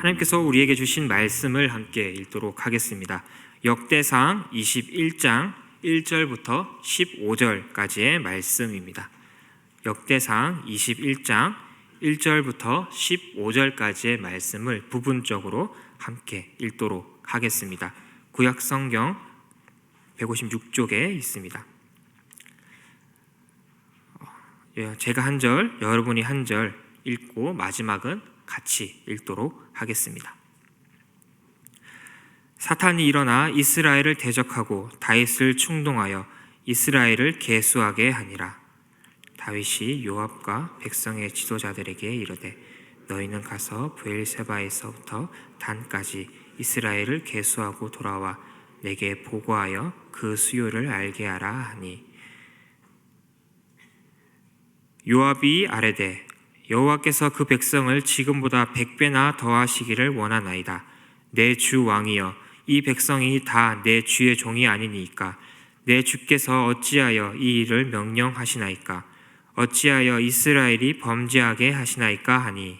하나님께서 우리에게 주신 말씀을 함께 읽도록 하겠습니다. 역대상 21장 1절부터 15절까지의 말씀입니다. 역대상 21장 1절부터 15절까지의 말씀을 부분적으로 함께 읽도록 하겠습니다. 구약성경 156쪽에 있습니다. 제가 한 절, 여러분이 한 절 읽고 마지막은 같이 읽도록 하겠습니다. 사탄이 일어나 이스라엘을 대적하고 다윗을 충동하여 이스라엘을 계수하게 하니라. 다윗이 요압과 백성의 지도자들에게 이르되 너희는 가서 브엘세바에서부터 단까지 이스라엘을 계수하고 돌아와 내게 보고하여 그 수요를 알게 하라 하니, 요압이 아뢰되 여호와께서 그 백성을 지금보다 100배나 더하시기를 원하나이다. 내 주 왕이여, 이 백성이 다 내 주의 종이 아니니이까 내 주께서 어찌하여 이 일을 명령하시나이까? 어찌하여 이스라엘이 범죄하게 하시나이까 하니,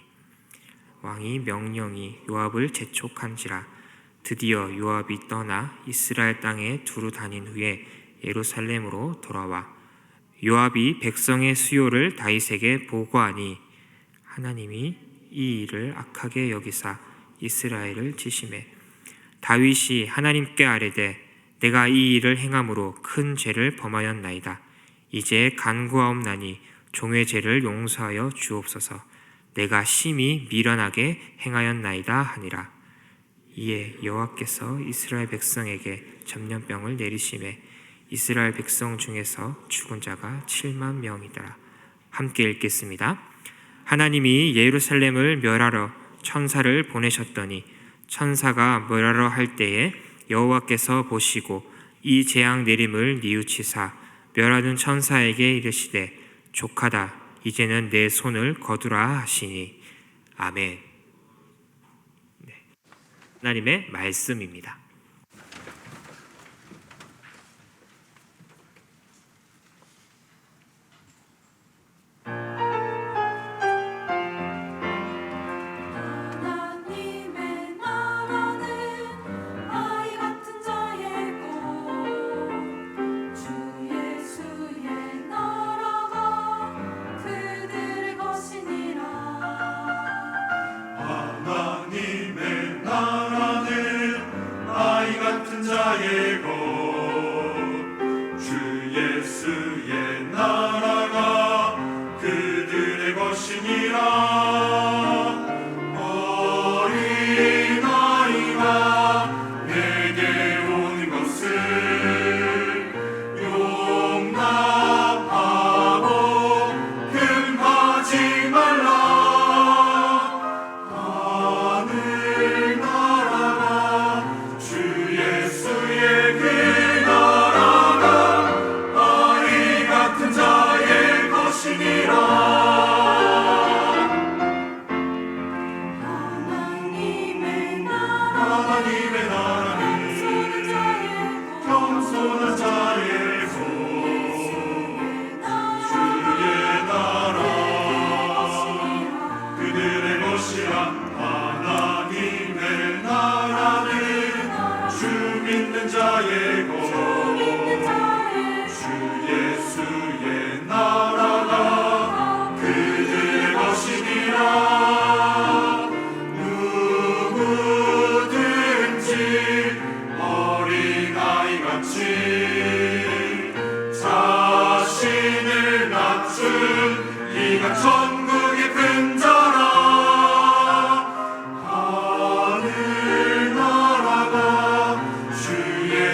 왕이 명령이 요압을 재촉한지라. 드디어 요압이 떠나 이스라엘 땅에 두루 다닌 후에 예루살렘으로 돌아와 요압이 백성의 수요를 다윗에게 보고하니, 하나님이 이 일을 악하게 여기사 이스라엘을 치심해 다윗이 하나님께 아뢰되 내가 이 일을 행함으로 큰 죄를 범하였나이다. 이제 간구하옵나니 종의 죄를 용서하여 주옵소서. 내가 심히 미련하게 행하였나이다 하니라. 이에 여호와께서 이스라엘 백성에게 전염병을 내리심에 이스라엘 백성 중에서 죽은 자가 7만 명이더라. 함께 읽겠습니다. 하나님이 예루살렘을 멸하러 천사를 보내셨더니 천사가 멸하러 할 때에 여호와께서 보시고 이 재앙 내림을 뉘우치사 멸하는 천사에게 이르시되 족하다, 이제는 내 손을 거두라 하시니. 아멘. 하나님의 말씀입니다.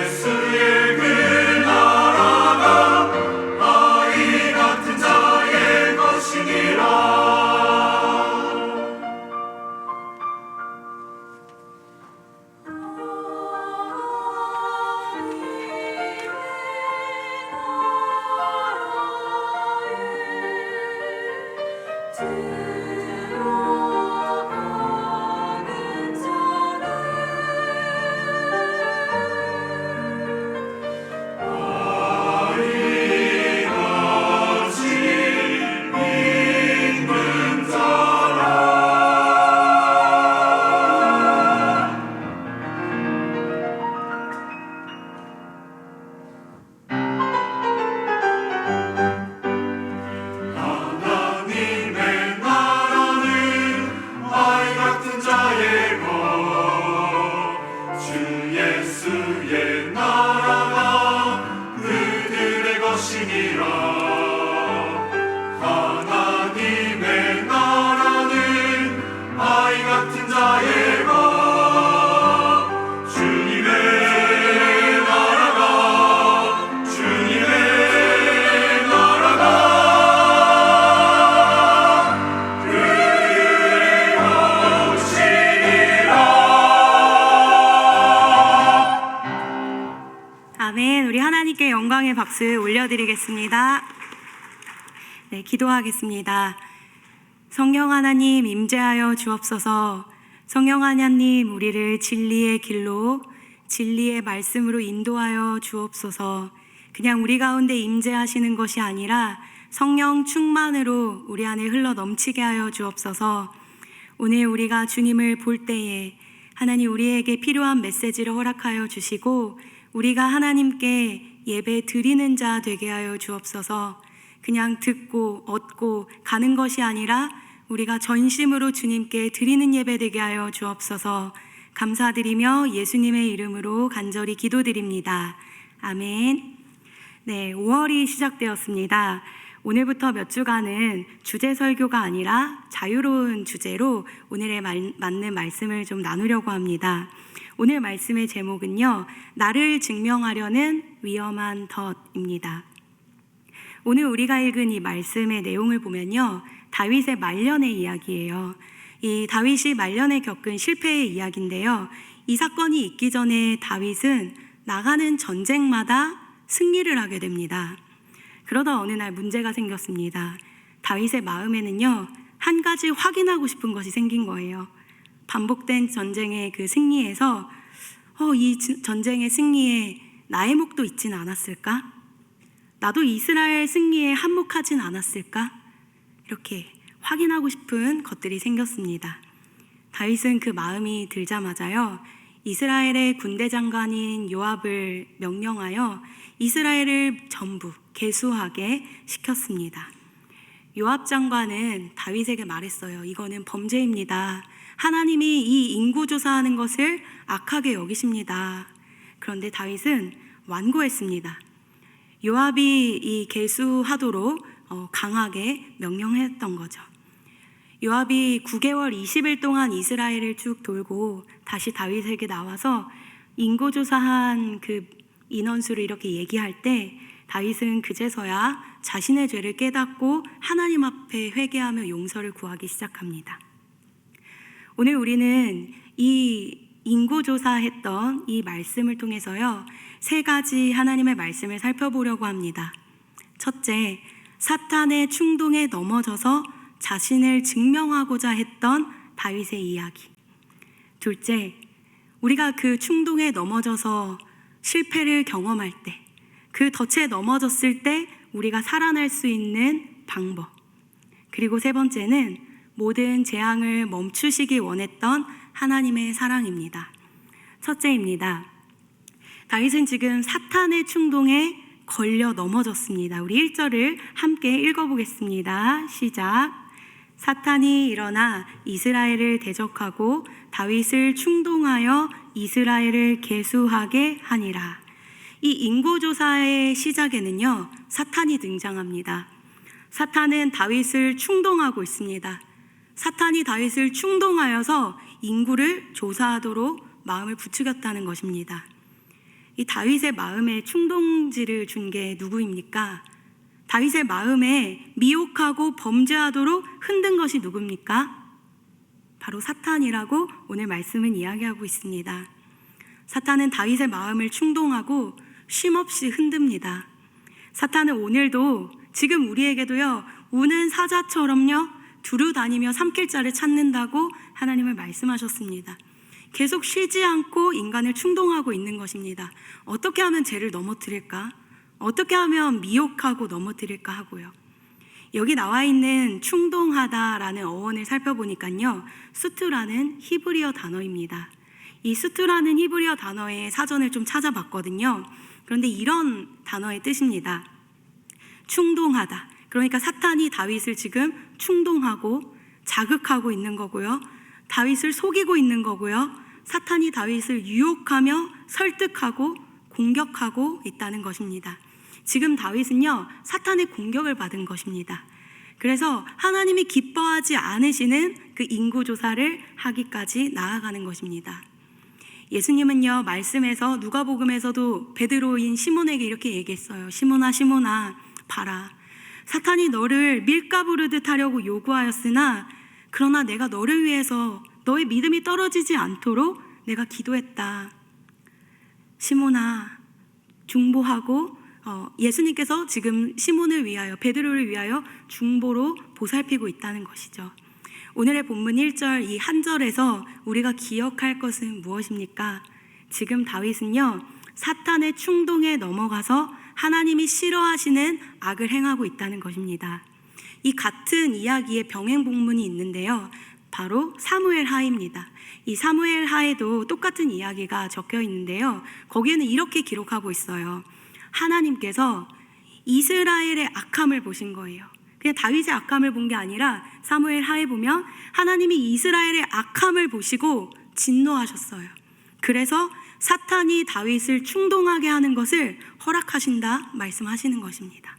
예수 영광의 박수 올려드리겠습니다. 네, 기도하겠습니다. 성령 하나님 임재하여 주옵소서. 성령 하나님 우리를 진리의 길로 진리의 말씀으로 인도하여 주옵소서. 그냥 우리 가운데 임재하시는 것이 아니라 성령 충만으로 우리 안에 흘러 넘치게 하여 주옵소서. 오늘 우리가 주님을 볼 때에 하나님 우리에게 필요한 메시지를 허락하여 주시고 우리가 하나님께 예배 드리는 자 되게 하여 주옵소서. 그냥 듣고 얻고 가는 것이 아니라 우리가 전심으로 주님께 드리는 예배 되게 하여 주옵소서. 감사드리며 예수님의 이름으로 간절히 기도드립니다. 아멘. 네, 5월이 시작되었습니다. 오늘부터 몇 주간은 주제 설교가 아니라 자유로운 주제로 오늘에 맞는 말씀을 좀 나누려고 합니다. 오늘 말씀의 제목은요, 나를 증명하려는 위험한 덫입니다. 오늘 우리가 읽은 이 말씀의 내용을 보면요, 다윗의 말년의 이야기예요. 이 다윗이 말년에 겪은 실패의 이야기인데요, 이 사건이 있기 전에 다윗은 나가는 전쟁마다 승리를 하게 됩니다. 그러다 어느 날 문제가 생겼습니다. 다윗의 마음에는요, 한 가지 확인하고 싶은 것이 생긴 거예요. 반복된 전쟁의 그 승리에서 이 전쟁의 승리에 나의 몫도 있진 않았을까? 나도 이스라엘 승리에 한몫하진 않았을까? 이렇게 확인하고 싶은 것들이 생겼습니다. 다윗은 그 마음이 들자마자요, 이스라엘의 군대 장관인 요압을 명령하여 이스라엘을 전부 계수하게 시켰습니다. 요압 장관은 다윗에게 말했어요. 이거는 범죄입니다. 하나님이 이 인구 조사하는 것을 악하게 여기십니다. 그런데 다윗은 완고했습니다. 요압이 이 계수하도록 강하게 명령했던 거죠. 요압이 9개월 20일 동안 이스라엘을 쭉 돌고 다시 다윗에게 나와서 인구조사한 그 인원수를 이렇게 얘기할 때 다윗은 그제서야 자신의 죄를 깨닫고 하나님 앞에 회개하며 용서를 구하기 시작합니다. 오늘 우리는 이 인구조사했던 이 말씀을 통해서요, 세 가지 하나님의 말씀을 살펴보려고 합니다. 첫째, 사탄의 충동에 넘어져서 자신을 증명하고자 했던 다윗의 이야기. 둘째, 우리가 그 충동에 넘어져서 실패를 경험할 때, 그 덫에 넘어졌을 때 우리가 살아날 수 있는 방법. 그리고 세 번째는 모든 재앙을 멈추시기 원했던 하나님의 사랑입니다. 첫째입니다. 다윗은 지금 사탄의 충동에 걸려 넘어졌습니다. 우리 1절을 함께 읽어보겠습니다. 시작. 사탄이 일어나 이스라엘을 대적하고 다윗을 충동하여 이스라엘을 계수하게 하니라. 이 인구조사의 시작에는요, 사탄이 등장합니다. 사탄은 다윗을 충동하고 있습니다. 사탄이 다윗을 충동하여서 인구를 조사하도록 마음을 부추겼다는 것입니다. 이 다윗의 마음에 충동지를 준 게 누구입니까? 다윗의 마음에 미혹하고 범죄하도록 흔든 것이 누굽니까? 바로 사탄이라고 오늘 말씀은 이야기하고 있습니다. 사탄은 다윗의 마음을 충동하고 쉼없이 흔듭니다. 사탄은 오늘도 지금 우리에게도요, 우는 사자처럼요 두루 다니며 삼킬자를 찾는다고 하나님을 말씀하셨습니다. 계속 쉬지 않고 인간을 충동하고 있는 것입니다. 어떻게 하면 죄를 넘어뜨릴까? 어떻게 하면 미혹하고 넘어뜨릴까 하고요. 여기 나와 있는 충동하다라는 어원을 살펴보니까요, 수투라는 히브리어 단어입니다. 이 수투라는 히브리어 단어의 사전을 좀 찾아봤거든요. 그런데 이런 단어의 뜻입니다. 충동하다. 그러니까 사탄이 다윗을 지금 충동하고 자극하고 있는 거고요. 다윗을 속이고 있는 거고요. 사탄이 다윗을 유혹하며 설득하고 공격하고 있다는 것입니다. 지금 다윗은요, 사탄의 공격을 받은 것입니다. 그래서 하나님이 기뻐하지 않으시는 그 인구조사를 하기까지 나아가는 것입니다. 예수님은요, 말씀에서 누가복음에서도 베드로인 시몬에게 이렇게 얘기했어요. 시몬아, 시몬아, 봐라. 사탄이 너를 밀가부르듯 하려고 요구하였으나 그러나 내가 너를 위해서 너의 믿음이 떨어지지 않도록 내가 기도했다. 시몬아, 중보하고 예수님께서 지금 시몬을 위하여, 베드로를 위하여 중보로 보살피고 있다는 것이죠. 오늘의 본문 1절 이 한 절에서 우리가 기억할 것은 무엇입니까? 지금 다윗은요, 사탄의 충동에 넘어가서 하나님이 싫어하시는 악을 행하고 있다는 것입니다. 이 같은 이야기의 병행 본문이 있는데요, 바로 사무엘 하입니다. 이 사무엘 하에도 똑같은 이야기가 적혀 있는데요, 거기에는 이렇게 기록하고 있어요. 하나님께서 이스라엘의 악함을 보신 거예요. 그냥 다윗의 악함을 본 게 아니라 사무엘 하에 보면 하나님이 이스라엘의 악함을 보시고 진노하셨어요. 그래서 사탄이 다윗을 충동하게 하는 것을 허락하신다 말씀하시는 것입니다.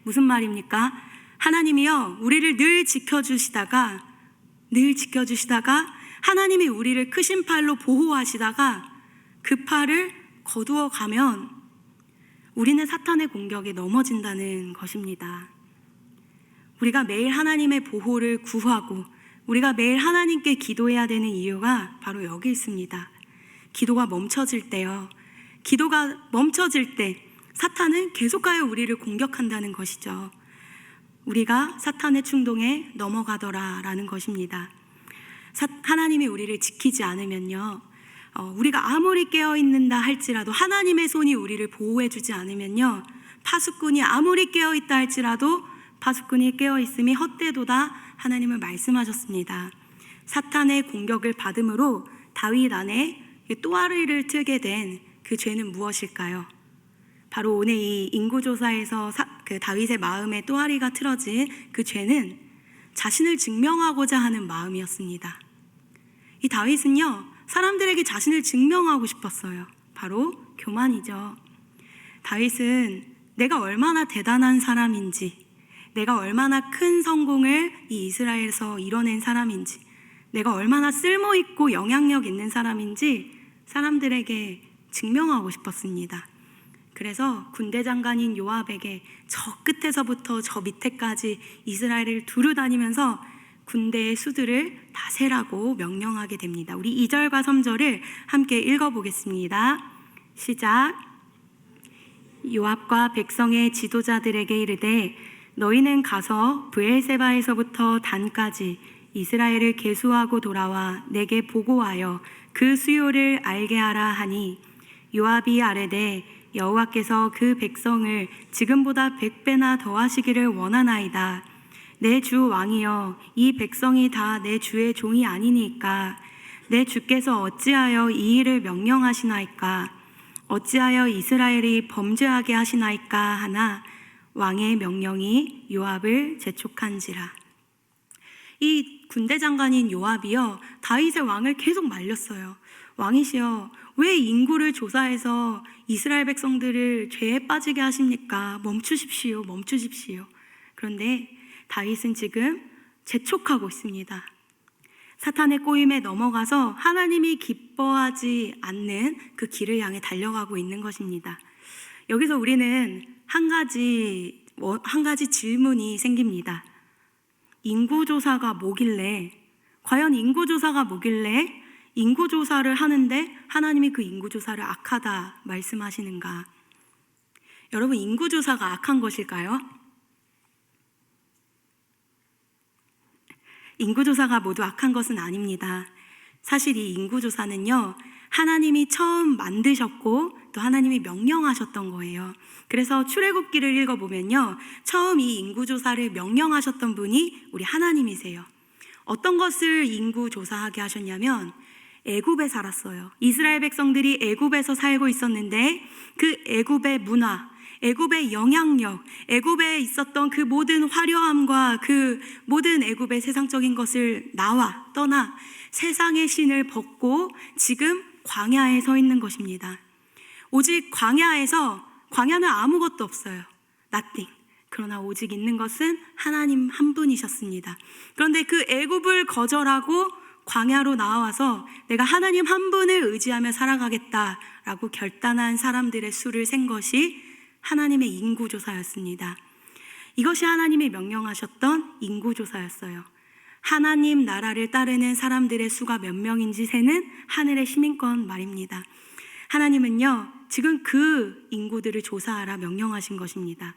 무슨 말입니까? 하나님이요, 우리를 늘 지켜주시다가 하나님이 우리를 크신 팔로 보호하시다가 그 팔을 거두어 가면 우리는 사탄의 공격에 넘어진다는 것입니다. 우리가 매일 하나님의 보호를 구하고 우리가 매일 하나님께 기도해야 되는 이유가 바로 여기 있습니다. 기도가 멈춰질 때요, 기도가 멈춰질 때 사탄은 계속하여 우리를 공격한다는 것이죠. 우리가 사탄의 충동에 넘어가더라라는 것입니다. 하나님이 우리를 지키지 않으면요, 우리가 아무리 깨어있는다 할지라도, 하나님의 손이 우리를 보호해주지 않으면요, 파수꾼이 아무리 깨어있다 할지라도 파수꾼이 깨어있음이 헛되도다 하나님은 말씀하셨습니다. 사탄의 공격을 받음으로 다윗 안에 또아리를 트게 된 그 죄는 무엇일까요? 바로 오늘 이 인구조사에서 그 다윗의 마음에 또아리가 틀어진 그 죄는 자신을 증명하고자 하는 마음이었습니다. 이 다윗은요, 사람들에게 자신을 증명하고 싶었어요. 바로 교만이죠. 다윗은 내가 얼마나 대단한 사람인지, 내가 얼마나 큰 성공을 이 이스라엘에서 이뤄낸 사람인지, 내가 얼마나 쓸모있고 영향력 있는 사람인지 사람들에게 증명하고 싶었습니다. 그래서 군대 장관인 요압에게 저 끝에서부터 저 밑에까지 이스라엘을 두루 다니면서 군대의 수들을 다 세라고 명령하게 됩니다. 우리 2절과 3절을 함께 읽어보겠습니다. 시작. 요압과 백성의 지도자들에게 이르되 너희는 가서 브엘세바에서부터 단까지 이스라엘을 계수하고 돌아와 내게 보고하여 그 수요를 알게 하라 하니, 요압이 아뢰되 여호와께서 그 백성을 지금보다 100배나 더하시기를 원하나이다. 내 주 왕이여, 이 백성이 다 내 주의 종이 아니니까 내 주께서 어찌하여 이 일을 명령하시나이까? 어찌하여 이스라엘이 범죄하게 하시나이까 하나 왕의 명령이 요압을 재촉한지라. 이 군대 장관인 요압이요, 다윗의 왕을 계속 말렸어요. 왕이시여, 왜 인구를 조사해서 이스라엘 백성들을 죄에 빠지게 하십니까? 멈추십시오, 멈추십시오. 그런데 다윗은 지금 재촉하고 있습니다. 사탄의 꼬임에 넘어가서 하나님이 기뻐하지 않는 그 길을 향해 달려가고 있는 것입니다. 여기서 우리는 한 가지 질문이 생깁니다. 인구조사가 뭐길래, 과연 인구조사가 뭐길래 인구조사를 하는데 하나님이 그 인구조사를 악하다 말씀하시는가? 여러분, 인구조사가 악한 것일까요? 인구조사가 모두 악한 것은 아닙니다. 사실 이 인구조사는요, 하나님이 처음 만드셨고 또 하나님이 명령하셨던 거예요. 그래서 출애굽기를 읽어보면요, 처음 이 인구조사를 명령하셨던 분이 우리 하나님이세요. 어떤 것을 인구조사하게 하셨냐면 애굽에 살았어요. 이스라엘 백성들이 애굽에서 살고 있었는데 그 애굽의 문화, 애굽의 영향력, 애굽에 있었던 그 모든 화려함과 그 모든 애굽의 세상적인 것을 떠나 세상의 신을 벗고 지금 광야에 서 있는 것입니다. 오직 광야는 아무것도 없어요. nothing. 그러나 오직 있는 것은 하나님 한 분이셨습니다. 그런데 그 애굽을 거절하고 광야로 나와서 내가 하나님 한 분을 의지하며 살아가겠다라고 결단한 사람들의 수를 센 것이 하나님의 인구조사였습니다. 이것이 하나님이 명령하셨던 인구조사였어요. 하나님 나라를 따르는 사람들의 수가 몇 명인지 세는 하늘의 시민권 말입니다. 하나님은요, 지금 그 인구들을 조사하라 명령하신 것입니다.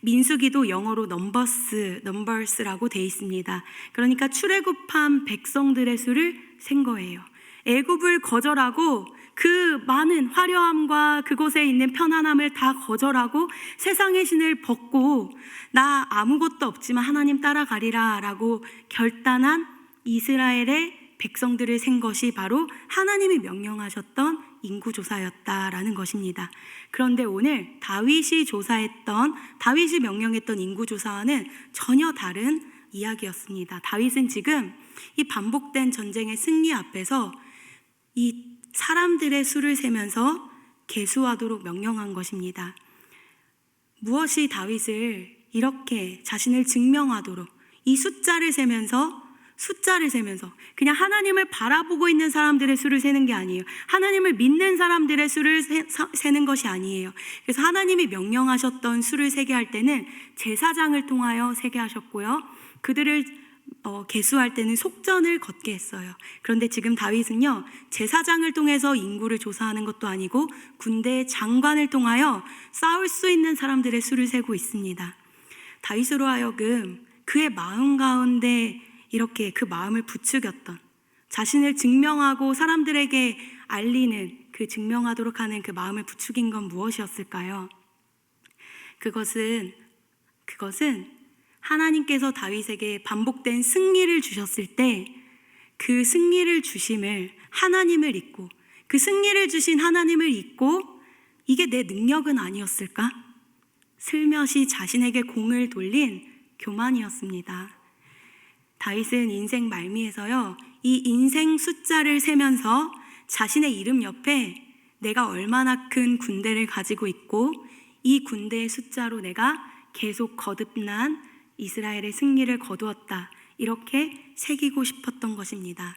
민수기도 영어로 넘버스라고 돼 있습니다. 그러니까 출애굽한 백성들의 수를 센 거예요. 애굽을 거절하고 그 많은 화려함과 그곳에 있는 편안함을 다 거절하고 세상의 신을 벗고 나 아무것도 없지만 하나님 따라가리라 라고 결단한 이스라엘의 백성들을 센 것이 바로 하나님이 명령하셨던 인구조사였다라는 것입니다. 그런데 오늘 다윗이 명령했던 인구조사와는 전혀 다른 이야기였습니다. 다윗은 지금 이 반복된 전쟁의 승리 앞에서 이 사람들의 수를 세면서 계수하도록 명령한 것입니다. 무엇이 다윗을 이렇게 자신을 증명하도록 이 숫자를 세면서 그냥 하나님을 바라보고 있는 사람들의 수를 세는 게 아니에요. 하나님을 믿는 사람들의 수를 세는 것이 아니에요. 그래서 하나님이 명령하셨던 수를 세게 할 때는 제사장을 통하여 세게 하셨고요. 그들을 계수할 때는 속전을 걷게 했어요. 그런데 지금 다윗은요, 제사장을 통해서 인구를 조사하는 것도 아니고 군대의 장관을 통하여 싸울 수 있는 사람들의 수를 세고 있습니다. 다윗으로 하여금 그의 마음 가운데 이렇게 그 마음을 부추겼던, 자신을 증명하고 사람들에게 알리는, 그 증명하도록 하는 그 마음을 부추긴 건 무엇이었을까요? 그것은 하나님께서 다윗에게 반복된 승리를 주셨을 때 그 승리를 주심을 하나님을 잊고, 그 승리를 주신 하나님을 잊고 이게 내 능력은 아니었을까? 슬며시 자신에게 공을 돌린 교만이었습니다. 다윗은 인생 말미에서요, 이 인생 숫자를 세면서 자신의 이름 옆에 내가 얼마나 큰 군대를 가지고 있고 이 군대의 숫자로 내가 계속 거듭난 이스라엘의 승리를 거두었다, 이렇게 새기고 싶었던 것입니다.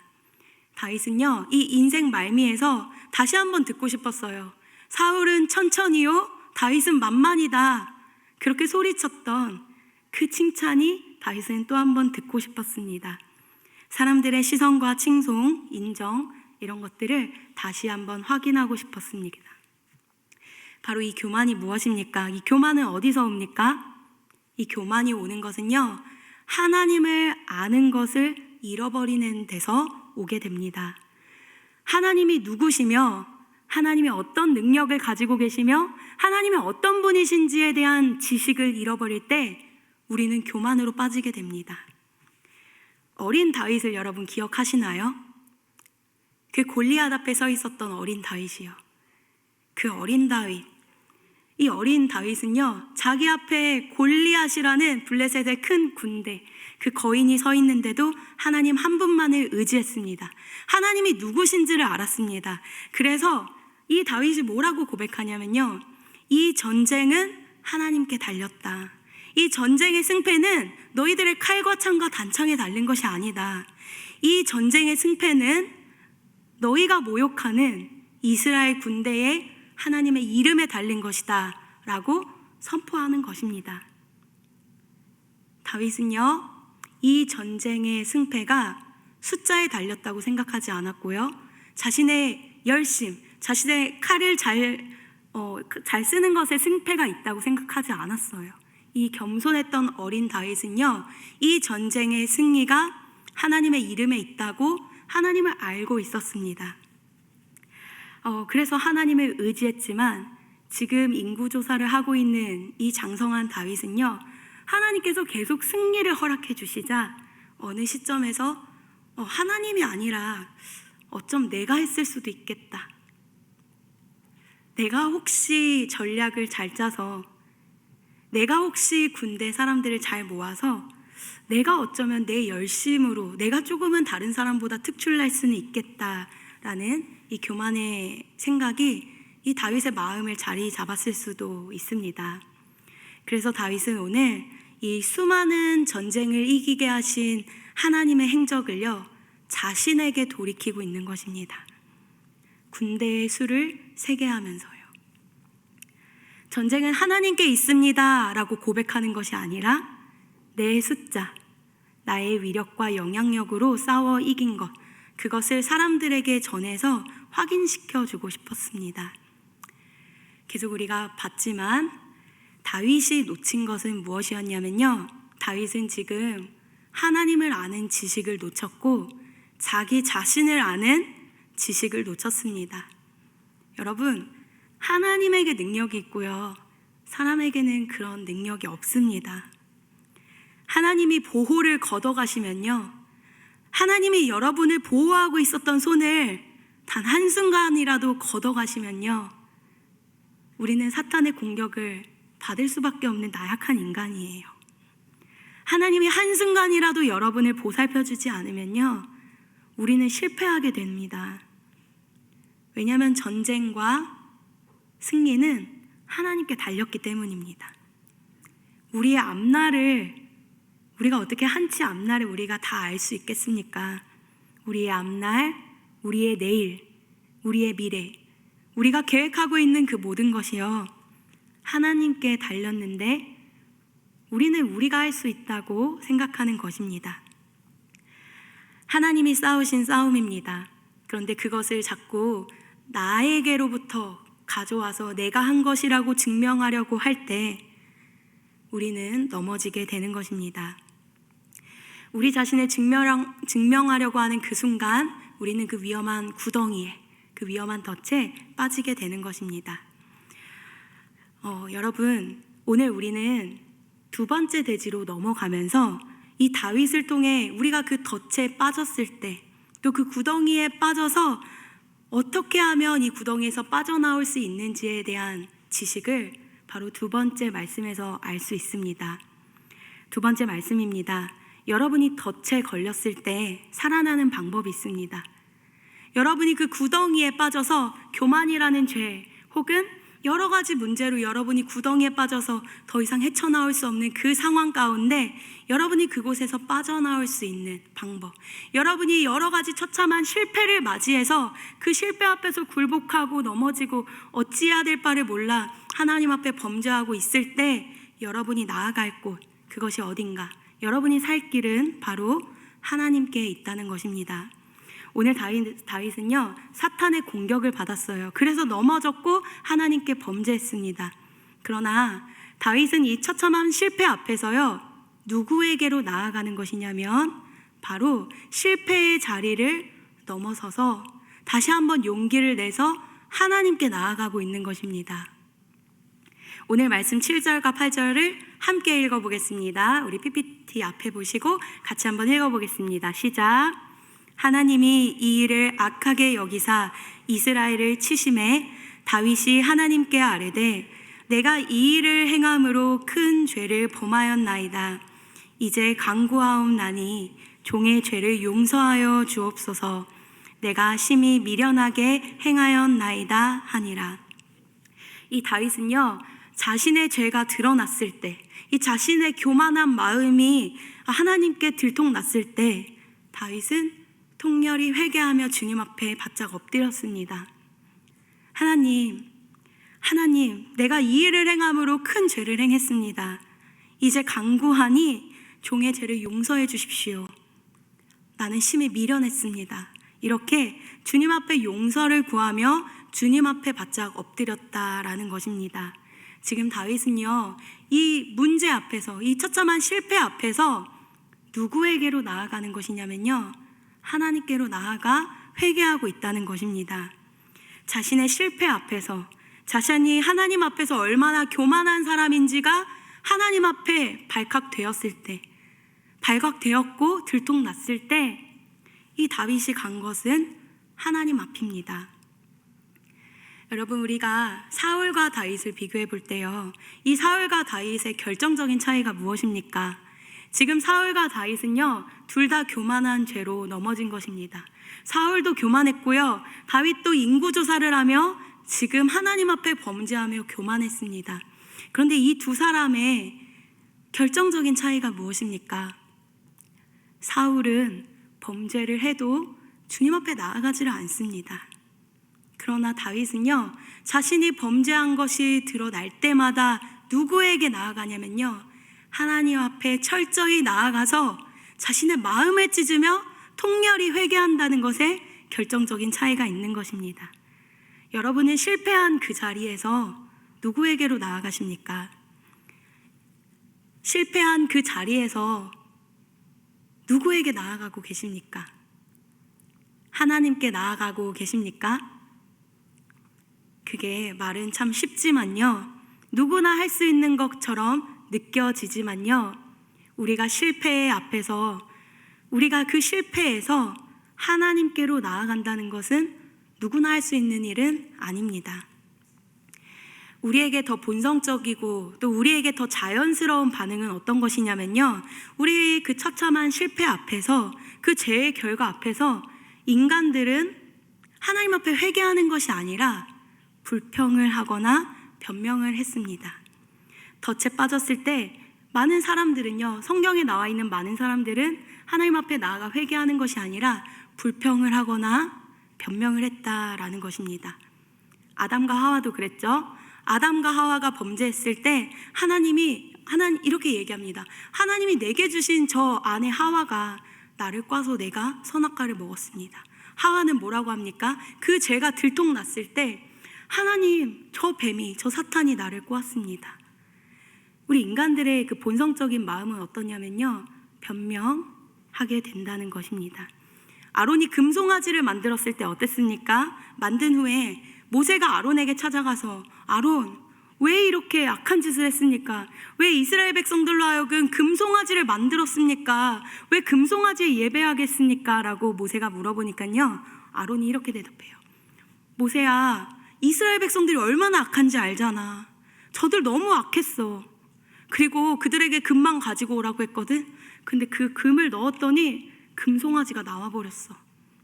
다윗은요, 이 인생 말미에서 다시 한번 듣고 싶었어요. 사울은 천천히요, 다윗은 만만이다, 그렇게 소리쳤던 그 칭찬이 다윗은 또 한 번 듣고 싶었습니다. 사람들의 시선과 칭송, 인정, 이런 것들을 다시 한번 확인하고 싶었습니다. 바로 이 교만이 무엇입니까? 이 교만은 어디서 옵니까? 이 교만이 오는 것은요, 하나님을 아는 것을 잃어버리는 데서 오게 됩니다. 하나님이 누구시며 하나님이 어떤 능력을 가지고 계시며 하나님이 어떤 분이신지에 대한 지식을 잃어버릴 때 우리는 교만으로 빠지게 됩니다. 어린 다윗을 여러분 기억하시나요? 그 골리앗 앞에 서 있었던 어린 다윗이요. 그 어린 다윗, 이 어린 다윗은요, 자기 앞에 골리앗이라는 블레셋의 큰 군대, 그 거인이 서 있는데도 하나님 한 분만을 의지했습니다. 하나님이 누구신지를 알았습니다. 그래서 이 다윗이 뭐라고 고백하냐면요, 이 전쟁은 하나님께 달렸다. 이 전쟁의 승패는 너희들의 칼과 창과 단창에 달린 것이 아니다. 이 전쟁의 승패는 너희가 모욕하는 이스라엘 군대의 하나님의 이름에 달린 것이다 라고 선포하는 것입니다. 다윗은요, 이 전쟁의 승패가 숫자에 달렸다고 생각하지 않았고요, 자신의 열심, 자신의 칼을 잘 쓰는 것에 승패가 있다고 생각하지 않았어요. 이 겸손했던 어린 다윗은요, 이 전쟁의 승리가 하나님의 이름에 있다고 하나님을 알고 있었습니다. 그래서 하나님을 의지했지만 지금 인구조사를 하고 있는 이 장성한 다윗은요, 하나님께서 계속 승리를 허락해 주시자 어느 시점에서 하나님이 아니라 어쩜 내가 했을 수도 있겠다, 내가 혹시 전략을 잘 짜서, 내가 혹시 군대 사람들을 잘 모아서 내가 어쩌면 내 열심으로 내가 조금은 다른 사람보다 특출날 수는 있겠다라는 이 교만의 생각이 이 다윗의 마음을 자리 잡았을 수도 있습니다. 그래서 다윗은 오늘 이 수많은 전쟁을 이기게 하신 하나님의 행적을요, 자신에게 돌이키고 있는 것입니다. 군대의 수를 세게 하면서요. 전쟁은 하나님께 있습니다 라고 고백하는 것이 아니라 내 숫자, 나의 위력과 영향력으로 싸워 이긴 것, 그것을 사람들에게 전해서 확인시켜 주고 싶었습니다. 계속 우리가 봤지만 다윗이 놓친 것은 무엇이었냐면요. 다윗은 지금 하나님을 아는 지식을 놓쳤고 자기 자신을 아는 지식을 놓쳤습니다. 여러분, 하나님에게 능력이 있고요. 사람에게는 그런 능력이 없습니다. 하나님이 보호를 걷어가시면요. 하나님이 여러분을 보호하고 있었던 손을 단 한순간이라도 걷어가시면요. 우리는 사탄의 공격을 받을 수밖에 없는 나약한 인간이에요. 하나님이 한순간이라도 여러분을 보살펴주지 않으면요. 우리는 실패하게 됩니다. 왜냐하면 전쟁과 승리는 하나님께 달렸기 때문입니다. 우리의 앞날을 우리가 어떻게 한치 앞날을 우리가 다 알 수 있겠습니까? 우리의 앞날, 우리의 내일, 우리의 미래, 우리가 계획하고 있는 그 모든 것이요. 하나님께 달렸는데 우리는 우리가 할 수 있다고 생각하는 것입니다. 하나님이 싸우신 싸움입니다. 그런데 그것을 자꾸 나에게로부터 가져와서 내가 한 것이라고 증명하려고 할 때 우리는 넘어지게 되는 것입니다. 우리 자신을 증명하려고 하는 그 순간 우리는 그 위험한 구덩이에, 그 위험한 덫에 빠지게 되는 것입니다. 여러분, 오늘 우리는 두 번째 대지로 넘어가면서 이 다윗을 통해 우리가 그 덫에 빠졌을 때, 또 그 구덩이에 빠져서 어떻게 하면 이 구덩이에서 빠져나올 수 있는지에 대한 지식을 바로 두 번째 말씀에서 알 수 있습니다. 두 번째 말씀입니다. 여러분이 덫에 걸렸을 때 살아나는 방법이 있습니다. 여러분이 그 구덩이에 빠져서 교만이라는 죄 혹은 여러 가지 문제로 여러분이 구덩이에 빠져서 더 이상 헤쳐나올 수 없는 그 상황 가운데 여러분이 그곳에서 빠져나올 수 있는 방법, 여러분이 여러 가지 처참한 실패를 맞이해서 그 실패 앞에서 굴복하고 넘어지고 어찌해야 될 바를 몰라 하나님 앞에 범죄하고 있을 때 여러분이 나아갈 곳, 그것이 어딘가, 여러분이 살 길은 바로 하나님께 있다는 것입니다. 오늘 다윗은요, 사탄의 공격을 받았어요. 그래서 넘어졌고 하나님께 범죄했습니다. 그러나 다윗은 이 처참한 실패 앞에서요, 누구에게로 나아가는 것이냐면 바로 실패의 자리를 넘어서서 다시 한번 용기를 내서 하나님께 나아가고 있는 것입니다. 오늘 말씀 7절과 8절을 함께 읽어보겠습니다. 우리 PPT 앞에 보시고 같이 한번 읽어보겠습니다. 시작. 하나님이 이 일을 악하게 여기사 이스라엘을 치심해 다윗이 하나님께 아뢰되 내가 이 일을 행함으로 큰 죄를 범하였나이다. 이제 간구하옵나니 종의 죄를 용서하여 주옵소서. 내가 심히 미련하게 행하였나이다 하니라. 이 다윗은요, 자신의 죄가 드러났을 때, 이 자신의 교만한 마음이 하나님께 들통났을 때 다윗은 통렬히 회개하며 주님 앞에 바짝 엎드렸습니다. 하나님, 내가 이 일을 행함으로 큰 죄를 행했습니다. 이제 간구하니 종의 죄를 용서해 주십시오. 나는 심히 미련했습니다. 이렇게 주님 앞에 용서를 구하며 주님 앞에 바짝 엎드렸다라는 것입니다. 지금 다윗은요, 이 문제 앞에서, 이 처참한 실패 앞에서 누구에게로 나아가는 것이냐면요, 하나님께로 나아가 회개하고 있다는 것입니다. 자신의 실패 앞에서, 자신이 하나님 앞에서 얼마나 교만한 사람인지가 하나님 앞에 발각되었을 때, 발각되었고 들통났을 때 이 다윗이 간 것은 하나님 앞입니다. 여러분, 우리가 사울과 다윗을 비교해 볼 때요, 이 사울과 다윗의 결정적인 차이가 무엇입니까? 지금 사울과 다윗은요, 둘 다 교만한 죄로 넘어진 것입니다. 사울도 교만했고요, 다윗도 인구조사를 하며 지금 하나님 앞에 범죄하며 교만했습니다. 그런데 이 두 사람의 결정적인 차이가 무엇입니까? 사울은 범죄를 해도 주님 앞에 나아가지를 않습니다. 그러나 다윗은요, 자신이 범죄한 것이 드러날 때마다 누구에게 나아가냐면요, 하나님 앞에 철저히 나아가서 자신의 마음을 찢으며 통렬히 회개한다는 것에 결정적인 차이가 있는 것입니다. 여러분은 실패한 그 자리에서 누구에게로 나아가십니까? 실패한 그 자리에서 누구에게 나아가고 계십니까? 하나님께 나아가고 계십니까? 그게 말은 참 쉽지만요. 누구나 할 수 있는 것처럼 느껴지지만요. 우리가 그 실패에서 하나님께로 나아간다는 것은 누구나 할 수 있는 일은 아닙니다. 우리에게 더 본성적이고 또 우리에게 더 자연스러운 반응은 어떤 것이냐면요. 우리의 그 처참한 실패 앞에서, 그 죄의 결과 앞에서 인간들은 하나님 앞에 회개하는 것이 아니라 불평을 하거나 변명을 했습니다. 덫에 빠졌을 때 많은 사람들은요, 성경에 나와 있는 많은 사람들은 하나님 앞에 나아가 회개하는 것이 아니라 불평을 하거나 변명을 했다라는 것입니다. 아담과 하와도 그랬죠. 아담과 하와가 범죄했을 때 하나님 이렇게 얘기합니다. 하나님이 내게 주신 저 아내 하와가 나를 꽈서 내가 선악과를 먹었습니다. 하와는 뭐라고 합니까? 그 죄가 들통났을 때 하나님, 저 뱀이, 저 사탄이 나를 꼬았습니다. 우리 인간들의 그 본성적인 마음은 어떠냐면요, 변명하게 된다는 것입니다. 아론이 금송아지를 만들었을 때 어땠습니까? 만든 후에 모세가 아론에게 찾아가서, 아론, 왜 이렇게 악한 짓을 했습니까? 왜 이스라엘 백성들로 하여금 금송아지를 만들었습니까? 왜 금송아지에 예배하겠습니까? 라고 모세가 물어보니까요, 아론이 이렇게 대답해요. 모세야, 이스라엘 백성들이 얼마나 악한지 알잖아. 저들 너무 악했어. 그리고 그들에게 금만 가지고 오라고 했거든. 근데 그 금을 넣었더니 금송아지가 나와버렸어.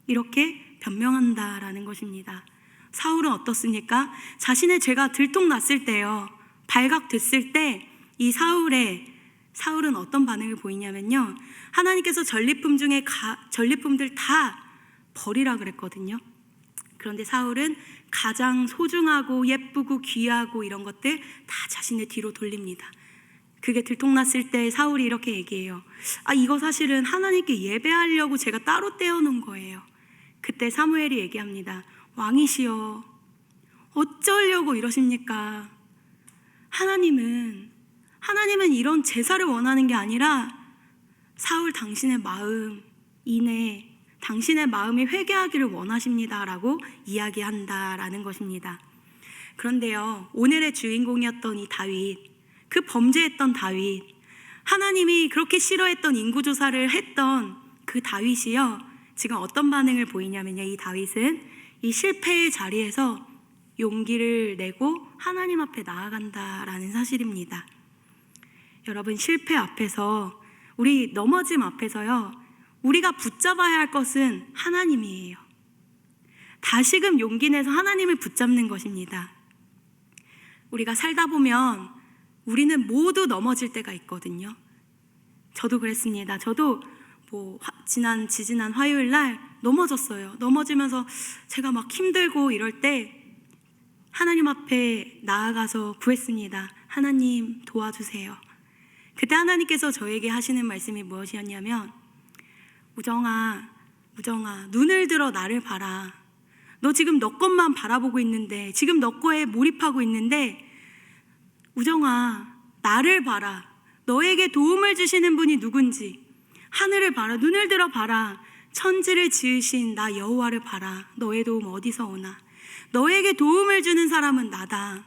이렇게 변명한다라는 것입니다. 사울은 어떻습니까? 자신의 죄가 들통났을 때요, 발각됐을 때 이 사울은 어떤 반응을 보이냐면요, 하나님께서 전리품들 다 버리라 그랬거든요. 그런데 사울은 가장 소중하고 예쁘고 귀하고 이런 것들 다 자신의 뒤로 돌립니다. 그게 들통났을 때 사울이 이렇게 얘기해요. 이거 사실은 하나님께 예배하려고 제가 따로 떼어놓은 거예요. 그때 사무엘이 얘기합니다. 왕이시여, 어쩌려고 이러십니까? 하나님은 이런 제사를 원하는 게 아니라 사울, 당신의 마음이 회개하기를 원하십니다라고 이야기한다라는 것입니다. 그런데요, 오늘의 주인공이었던 이 다윗, 그 범죄했던 다윗, 하나님이 그렇게 싫어했던 인구조사를 했던 그 다윗이요, 지금 어떤 반응을 보이냐면요, 이 다윗은 이 실패의 자리에서 용기를 내고 하나님 앞에 나아간다라는 사실입니다. 여러분, 실패 앞에서, 우리 넘어짐 앞에서요, 우리가 붙잡아야 할 것은 하나님이에요. 다시금 용기 내서 하나님을 붙잡는 것입니다. 우리가 살다 보면 우리는 모두 넘어질 때가 있거든요. 저도 그랬습니다. 저도 지지난 화요일 날 넘어졌어요. 넘어지면서 제가 막 힘들고 이럴 때 하나님 앞에 나아가서 구했습니다. 하나님 도와주세요. 그때 하나님께서 저에게 하시는 말씀이 무엇이었냐면, 우정아, 눈을 들어 나를 봐라. 너 지금 너 것만 바라보고 있는데, 지금 너 거에 몰입하고 있는데, 우정아, 나를 봐라. 너에게 도움을 주시는 분이 누군지 하늘을 봐라. 눈을 들어 봐라. 천지를 지으신 나 여호와를 봐라. 너의 도움 어디서 오나? 너에게 도움을 주는 사람은 나다.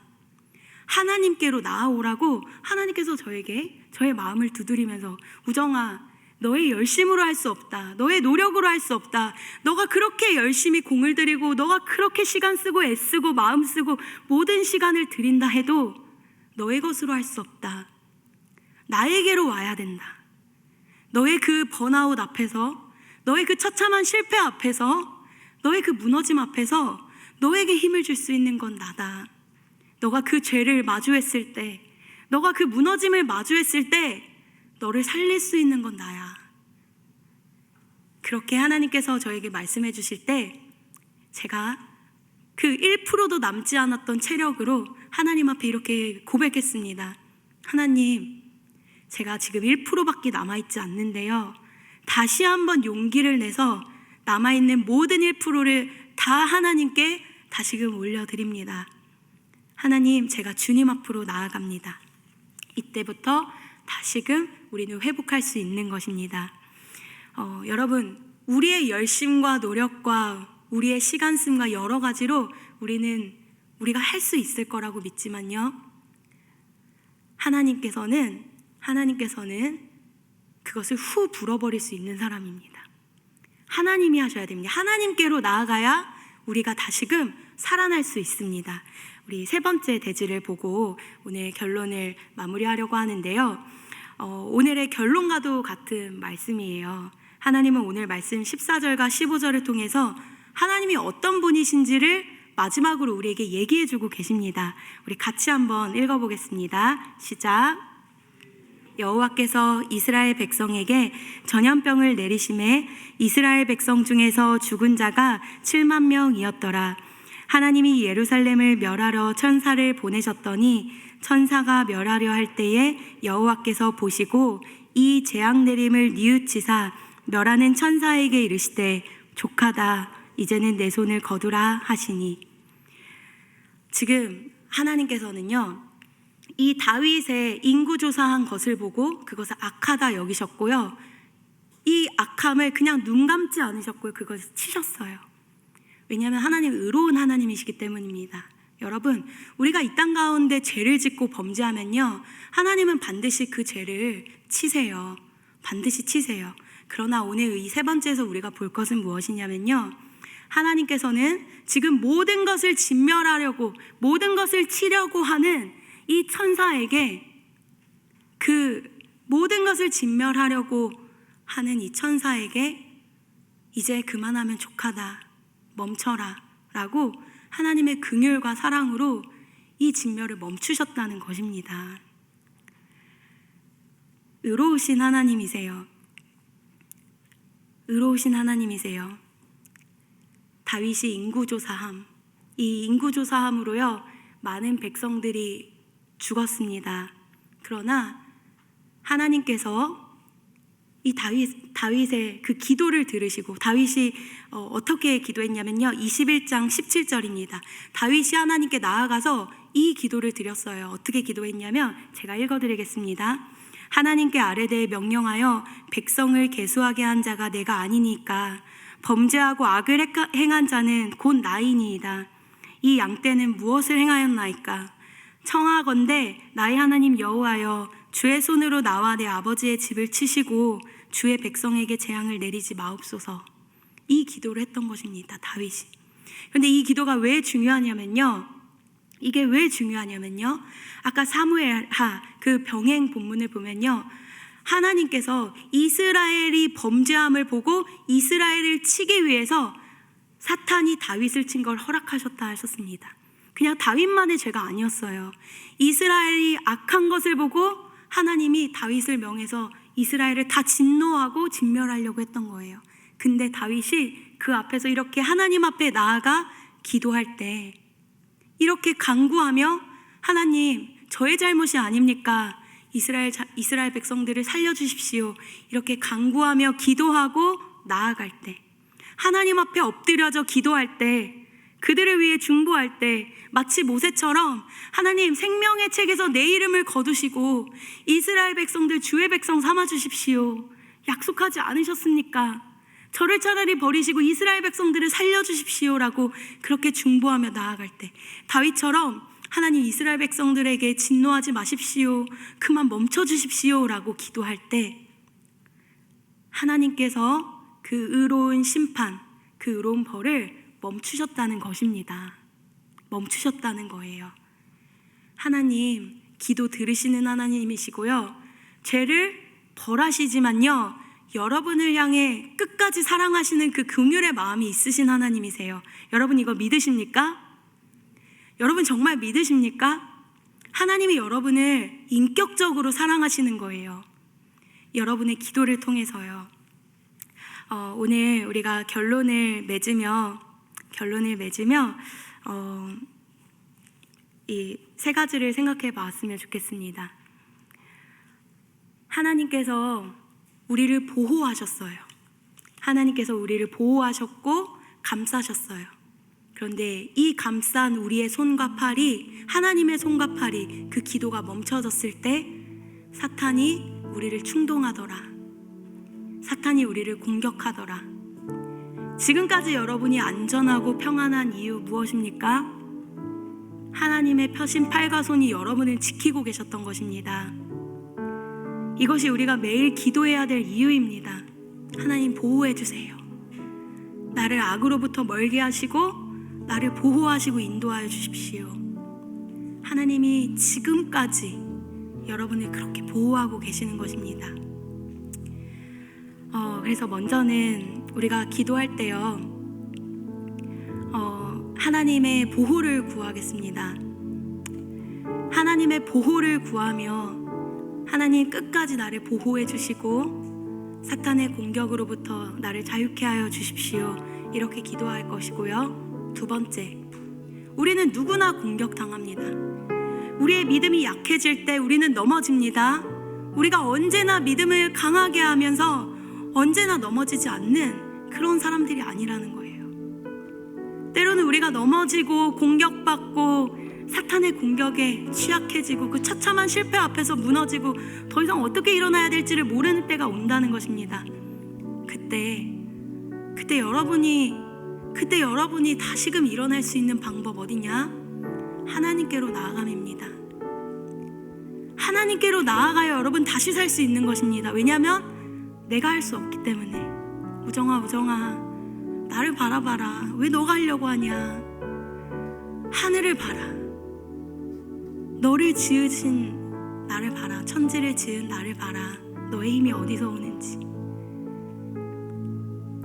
하나님께로 나아오라고 하나님께서 저에게 저의 마음을 두드리면서, 우정아, 너의 열심으로 할 수 없다. 너의 노력으로 할 수 없다. 너가 그렇게 열심히 공을 들이고 너가 그렇게 시간 쓰고 애쓰고 마음 쓰고 모든 시간을 들인다 해도 너의 것으로 할 수 없다. 나에게로 와야 된다. 너의 그 번아웃 앞에서, 너의 그 처참한 실패 앞에서, 너의 그 무너짐 앞에서 너에게 힘을 줄 수 있는 건 나다. 너가 그 죄를 마주했을 때, 너가 그 무너짐을 마주했을 때 너를 살릴 수 있는 건 나야. 그렇게 하나님께서 저에게 말씀해 주실 때 제가 그 1%도 남지 않았던 체력으로 하나님 앞에 이렇게 고백했습니다. 하나님, 제가 지금 1%밖에 남아있지 않는데요, 다시 한번 용기를 내서 남아있는 모든 1%를 다 하나님께 다시금 올려드립니다. 하나님, 제가 주님 앞으로 나아갑니다. 이때부터 다시금 우리는 회복할 수 있는 것입니다. 여러분, 우리의 열심과 노력과 우리의 시간 쓰임과 여러 가지로 우리가 할 수 있을 거라고 믿지만요, 하나님께서는 그것을 후 불어버릴 수 있는 사람입니다. 하나님이 하셔야 됩니다. 하나님께로 나아가야 우리가 다시금 살아날 수 있습니다. 우리 세 번째 대지를 보고 오늘 결론을 마무리하려고 하는데요. 오늘의 결론과도 같은 말씀이에요. 하나님은 오늘 말씀 14절과 15절을 통해서 하나님이 어떤 분이신지를 마지막으로 우리에게 얘기해주고 계십니다. 우리 같이 한번 읽어보겠습니다. 시작. 여호와께서 이스라엘 백성에게 전염병을 내리심에 이스라엘 백성 중에서 죽은 자가 7만 명이었더라. 하나님이 예루살렘을 멸하러 천사를 보내셨더니 천사가 멸하려 할 때에 여호와께서 보시고 이 재앙 내림을 뉘우치사 멸하는 천사에게 이르시되 족하다, 이제는 내 손을 거두라 하시니. 지금 하나님께서는요, 이 다윗의 인구조사한 것을 보고 그것을 악하다 여기셨고요, 이 악함을 그냥 눈 감지 않으셨고요, 그것을 치셨어요. 왜냐하면 하나님은 의로운 하나님이시기 때문입니다. 여러분, 우리가 이 땅 가운데 죄를 짓고 범죄하면요, 하나님은 반드시 그 죄를 치세요. 반드시 치세요. 그러나 오늘 이 세 번째에서 우리가 볼 것은 무엇이냐면요, 하나님께서는 지금 모든 것을 진멸하려고, 모든 것을 치려고 하는 이 천사에게, 그 모든 것을 진멸하려고 하는 이 천사에게 이제 그만하면 족하다, 멈춰라 라고 하나님의 긍휼과 사랑으로 이 진멸을 멈추셨다는 것입니다. 의로우신 하나님이세요. 의로우신 하나님이세요. 다윗이 인구조사함, 이 인구조사함으로요, 많은 백성들이 죽었습니다. 그러나 하나님께서 이 다윗의 그 기도를 들으시고, 다윗이 어떻게 기도했냐면요, 21장 17절입니다. 다윗이 하나님께 나아가서 이 기도를 드렸어요. 어떻게 기도했냐면, 제가 읽어드리겠습니다. 하나님께 아뢰되 명령하여 백성을 계수하게 한 자가 내가 아니니까 범죄하고 악을 행한 자는 곧 나이니이다. 이 양떼는 무엇을 행하였나이까? 청하건대 나의 하나님 여호와여, 주의 손으로 나와 내 아버지의 집을 치시고 주의 백성에게 재앙을 내리지 마옵소서. 이 기도를 했던 것입니다, 다윗이. 그런데 이 기도가 왜 중요하냐면요, 이게 왜 중요하냐면요, 아까 사무엘하 그 병행 본문을 보면요, 하나님께서 이스라엘이 범죄함을 보고 이스라엘을 치기 위해서 사탄이 다윗을 친 걸 허락하셨다 하셨습니다. 그냥 다윗만의 죄가 아니었어요. 이스라엘이 악한 것을 보고 하나님이 다윗을 명해서 이스라엘을 다 진노하고 진멸하려고 했던 거예요. 근데 다윗이 그 앞에서 이렇게 하나님 앞에 나아가 기도할 때 이렇게 간구하며, 하나님, 저의 잘못이 아닙니까? 이스라엘 백성들을 살려주십시오. 이렇게 간구하며 기도하고 나아갈 때, 하나님 앞에 엎드려져 기도할 때, 그들을 위해 중보할 때, 마치 모세처럼 하나님, 생명의 책에서 내 이름을 거두시고 이스라엘 백성들 주의 백성 삼아 주십시오. 약속하지 않으셨습니까? 저를 차라리 버리시고 이스라엘 백성들을 살려주십시오라고 그렇게 중보하며 나아갈 때, 다윗처럼 하나님, 이스라엘 백성들에게 진노하지 마십시오, 그만 멈춰주십시오라고 기도할 때 하나님께서 그 의로운 심판, 그 의로운 벌을 멈추셨다는 것입니다. 멈추셨다는 거예요. 하나님, 기도 들으시는 하나님이시고요, 죄를 벌하시지만요, 여러분을 향해 끝까지 사랑하시는 그 긍휼의 마음이 있으신 하나님이세요. 여러분, 이거 믿으십니까? 여러분 정말 믿으십니까? 하나님이 여러분을 인격적으로 사랑하시는 거예요. 여러분의 기도를 통해서요. 오늘 우리가 결론을 맺으며 이 세 가지를 생각해 봤으면 좋겠습니다. 하나님께서 우리를 보호하셨어요. 하나님께서 우리를 보호하셨고 감싸셨어요. 그런데 이 감싼 우리의 손과 팔이, 하나님의 손과 팔이 그 기도가 멈춰졌을 때 사탄이 우리를 충동하더라. 사탄이 우리를 공격하더라. 지금까지 여러분이 안전하고 평안한 이유 무엇입니까? 하나님의 펴신 팔과 손이 여러분을 지키고 계셨던 것입니다. 이것이 우리가 매일 기도해야 될 이유입니다. 하나님 보호해 주세요. 나를 악으로부터 멀게 하시고 나를 보호하시고 인도하여 주십시오. 하나님이 지금까지 여러분을 그렇게 보호하고 계시는 것입니다. 그래서 먼저는 우리가 기도할 때요, 하나님의 보호를 구하겠습니다. 하나님의 보호를 구하며 하나님 끝까지 나를 보호해 주시고 사탄의 공격으로부터 나를 자유케 하여 주십시오. 이렇게 기도할 것이고요. 두 번째, 우리는 누구나 공격당합니다. 우리의 믿음이 약해질 때 우리는 넘어집니다. 우리가 언제나 믿음을 강하게 하면서 언제나 넘어지지 않는 그런 사람들이 아니라는 거예요. 때로는 우리가 넘어지고 공격받고 사탄의 공격에 취약해지고 그 처참한 실패 앞에서 무너지고 더 이상 어떻게 일어나야 될지를 모르는 때가 온다는 것입니다. 그때 여러분이 다시금 일어날 수 있는 방법 어디냐? 하나님께로 나아감입니다. 하나님께로 나아가야 여러분 다시 살 수 있는 것입니다. 왜냐하면 내가 할 수 없기 때문에. 우정아 나를 바라봐라. 왜 너가 하려고 하냐? 하늘을 봐라. 너를 지으신 나를 봐라. 천지를 지은 나를 봐라. 너의 힘이 어디서 오는지.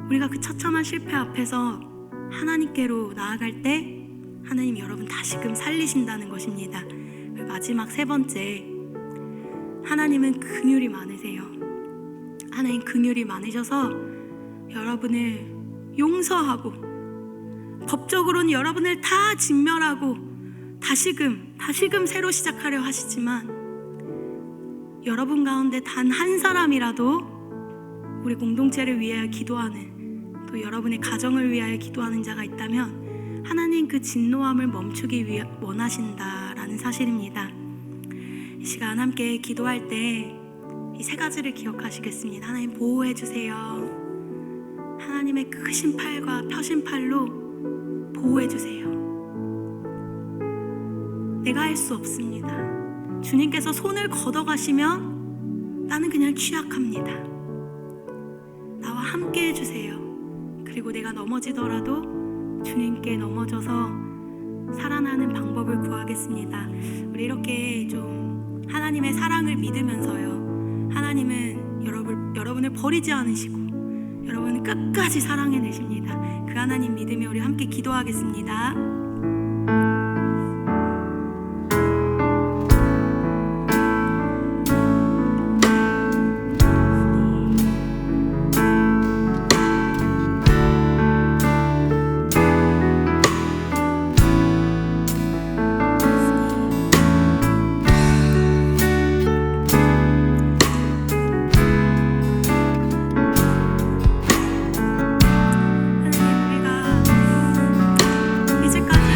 우리가 그 처참한 실패 앞에서 하나님께로 나아갈 때 하나님 여러분 다시금 살리신다는 것입니다. 마지막 세 번째, 하나님은 긍휼이 많으세요. 하나님 긍휼이 많으셔서 여러분을 용서하고 법적으로는 여러분을 다 진멸하고 다시금 새로 시작하려 하시지만 여러분 가운데 단 한 사람이라도 우리 공동체를 위하여 기도하는, 또 여러분의 가정을 위하여 기도하는 자가 있다면 하나님 그 진노함을 멈추기 위해 원하신다라는 사실입니다. 이 시간 함께 기도할 때 이 세 가지를 기억하시겠습니다. 하나님 보호해 주세요. 하나님의 크신 팔과 펴신 팔로 보호해 주세요. 내가 할 수 없습니다. 주님께서 손을 걷어가시면 나는 그냥 취약합니다. 나와 함께 해주세요. 그리고 내가 넘어지더라도 주님께 넘어져서 살아나는 방법을 구하겠습니다. 우리 이렇게 좀 하나님의 사랑을 믿으면서요, 하나님은 여러분을 버리지 않으시고 여러분을 끝까지 사랑해내십니다. 그 하나님 믿으며 우리 함께 기도하겠습니다. 이제까지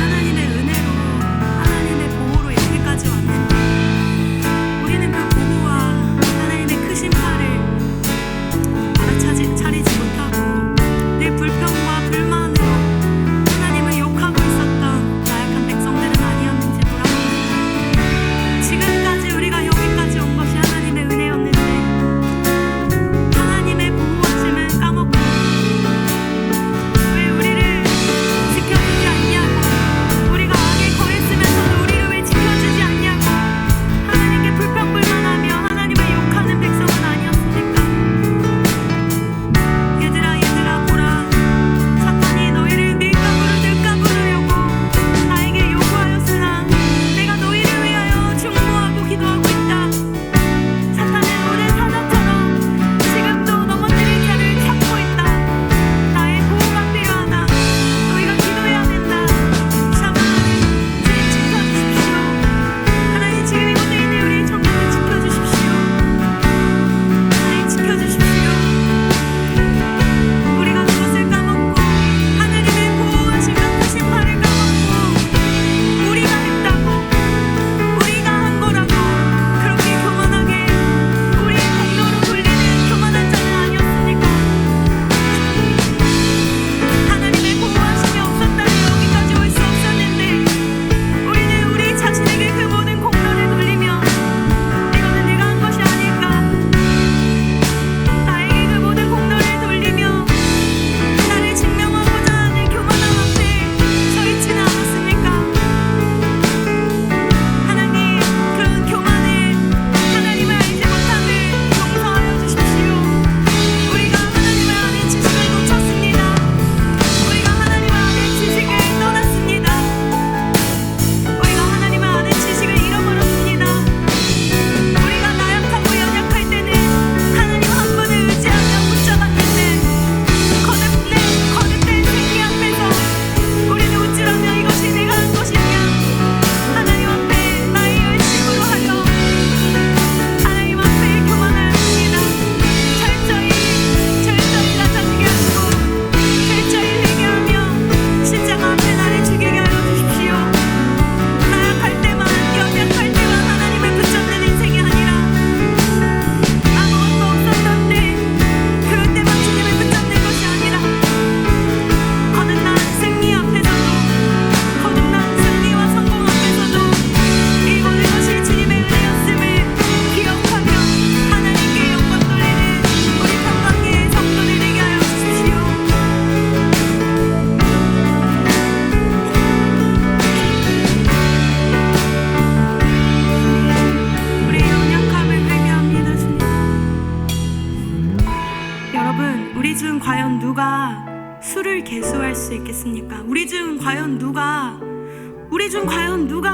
계수할 수 있겠습니까? 우리 중 과연 누가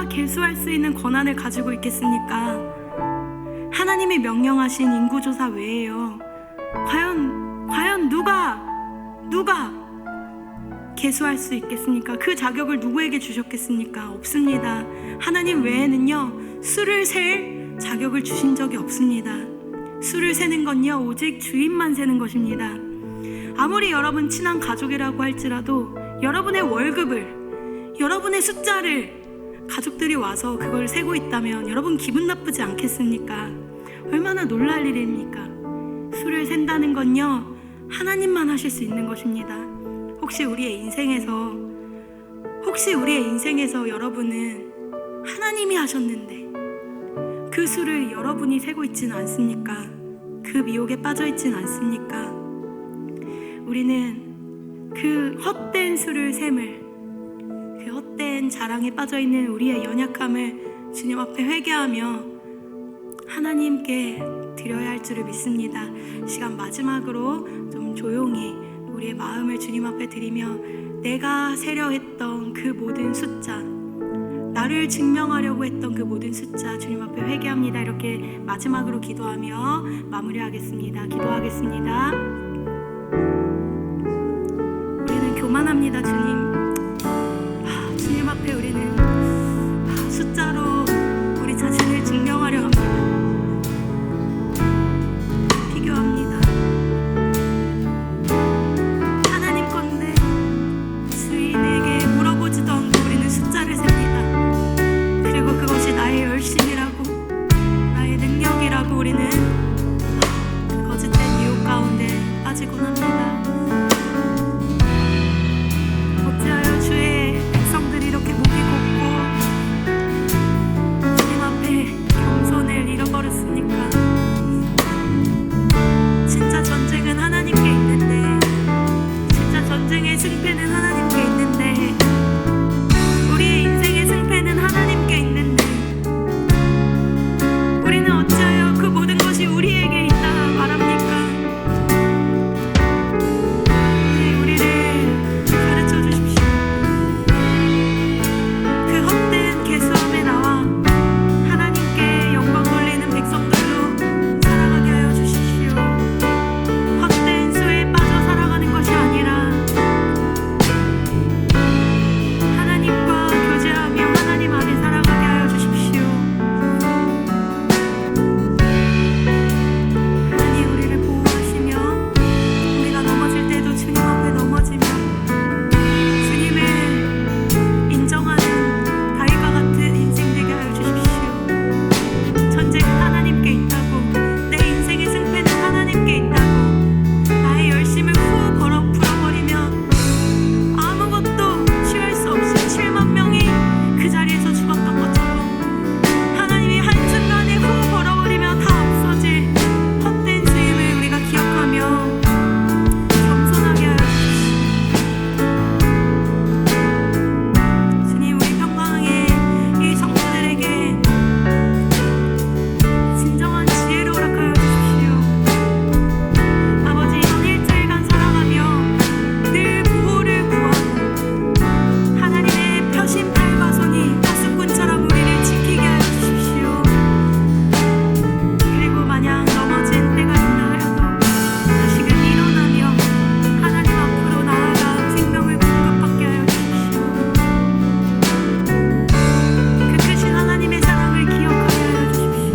계수할 수 있는 권한을 가지고 있겠습니까? 하나님이 명령하신 인구조사 외에요. 과연 누가 계수할 수 있겠습니까? 그 자격을 누구에게 주셨겠습니까? 없습니다. 하나님 외에는요, 수를 셀 자격을 주신 적이 없습니다. 수를 세는 건요, 오직 주인만 세는 것입니다. 아무리 여러분 친한 가족이라고 할지라도 여러분의 월급을, 여러분의 숫자를 가족들이 와서 그걸 세고 있다면 여러분 기분 나쁘지 않겠습니까? 얼마나 놀랄 일입니까? 수를 센다는 건요, 하나님만 하실 수 있는 것입니다. 혹시 우리의 인생에서 여러분은 하나님이 하셨는데 그 수를 여러분이 세고 있지는 않습니까? 그 미혹에 빠져 있지는 않습니까? 우리는 그 헛된 수를 셈을, 그 헛된 자랑에 빠져 있는 우리의 연약함을 주님 앞에 회개하며 하나님께 드려야 할 줄을 믿습니다. 시간 마지막으로 좀 조용히 우리의 마음을 주님 앞에 드리며 내가 세려 했던 그 모든 숫자, 나를 증명하려고 했던 그 모든 숫자 주님 앞에 회개합니다. 이렇게 마지막으로 기도하며 마무리하겠습니다. 기도하겠습니다. 우리는 교만합니다. 주님 앞에 우리는 숫자로 우리 자신을 증명하려 합니다. 비교합니다. 하나님 건데 주인에게 물어보지도 않고 우리는 숫자를 셉니다. 그리고 그것이 나의 열심이라고, 나의 능력이라고 우리는 그 거짓된 유혹 가운데 빠지곤 합니다. 어찌하여 주의 백성들이 이렇게 목이 곱고 주님 앞에 겸손을 잃어버렸습니까? 진짜 전쟁은 하나님께 있는데, 진짜 전쟁의 승패는 하나님께 있는데, 우리의 인생의 승패는 하나님께 있는데 우리는 어찌하여 그 모든 것이 우리에게 있다 말합니까? 우리를 가르쳐 주십시오. 그 헛된 개수함에 나와 하나님께 영광 돌리는 백성들로 살아가게 하여 주십시오. 헛된 수에 빠져 살아가는 것이 아니라 하나님과 교제하며 하나님 안에 살아가게 하여 주십시오. 하나님 우리를 보호하시며 우리가 넘어질 때도 주님 앞에 넘어지며 주님을 인정하는 다윗과 같은 인생 되게 하여 주십시오. 전쟁은 하나님께 있다고, 내 인생의 승패는 하나님께 있다고, 나의 열심을 후 풀어버리면 아무것도 취할 수 없이 7만 명이 그 자리에서 죽었던 것처럼 하나님이 한순간에 후 벌어버리면 다 없어질 헛된 수임을 우리가 기억하며 겸손하게 하여 주십시오. 주님, 우리 평강의 이 성도들에게 진정한 지혜를 허락하여 주십시오. 아버지, 이번 일주일간 살아가며 늘 보호를 구하고 하나님의 펴신 팔과 손이 파수꾼처럼 우리를 지키게 하여 주십시오. 그리고 만약 넘어진 때가 있다 하여도 다시금 일어나며 하나님 앞으로 나아가 생명을 공급받게 하여 주십시오. 그 크신 하나님의 사랑을 기억하게 하여 주십시오.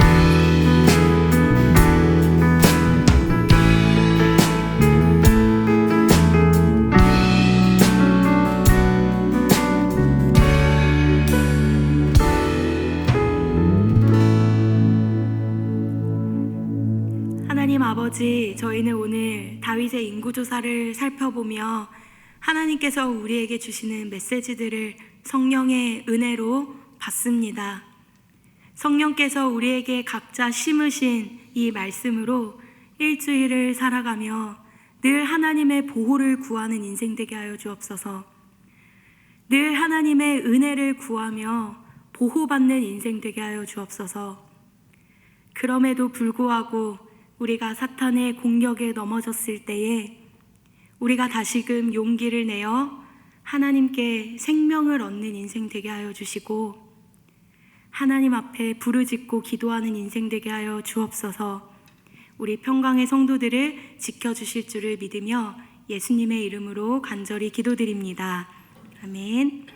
하나님 아버지, 저희는 오늘 다윗의 인구조사를 살펴보며 하나님께서 우리에게 주시는 메시지들을 성령의 은혜로 받습니다. 성령께서 우리에게 각자 심으신 이 말씀으로 일주일을 살아가며 늘 하나님의 보호를 구하는 인생 되게 하여 주옵소서. 늘 하나님의 은혜를 구하며 보호받는 인생 되게 하여 주옵소서. 그럼에도 불구하고 우리가 사탄의 공격에 넘어졌을 때에 우리가 다시금 용기를 내어 하나님께 생명을 얻는 인생 되게 하여 주시고 하나님 앞에 부르짖고 기도하는 인생 되게 하여 주옵소서. 우리 평강의 성도들을 지켜주실 줄을 믿으며 예수님의 이름으로 간절히 기도드립니다. 아멘.